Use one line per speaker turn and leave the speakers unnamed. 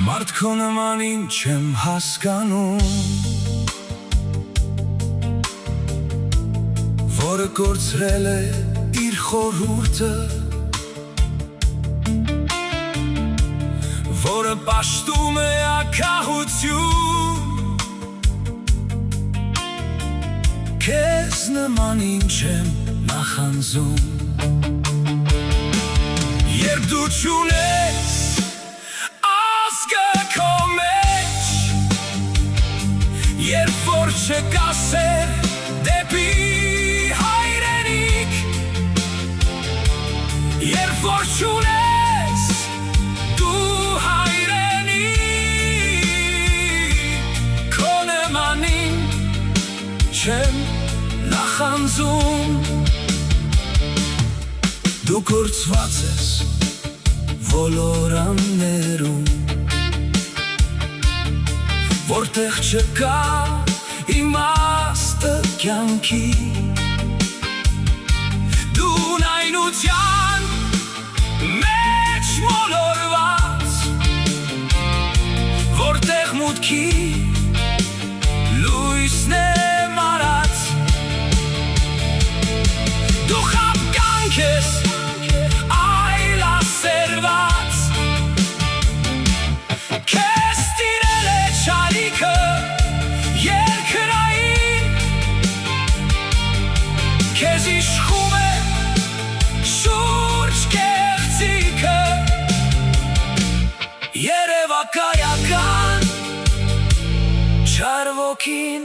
Մարդ քո նմանին չեմ հասկանում, որը կորցրել է իր խորհուրդը, որը պաշտում է ակահություն։ Քեզ նմանին չեմ նախանձում, երբ դու չունես ազգը քո մեջ, երբ որ չկա սեր դեպի հայրենիք, երբ որ չունես դու հայրենիք, քո նմանին չեմ նախանձում։ Դու կորցված ես բոլոր աններում, որտեղ չկա իմաստը կյանքի, դու նայնության մեջ մոլորված, որտեղ մուտքի լույսն է մարած, դու խաբկանք ես այլասերված, քեզ տիրել է չարիքը երկրային, քեզ իշխում է շուրջ կեղծիքը, երևակայական չար ոգին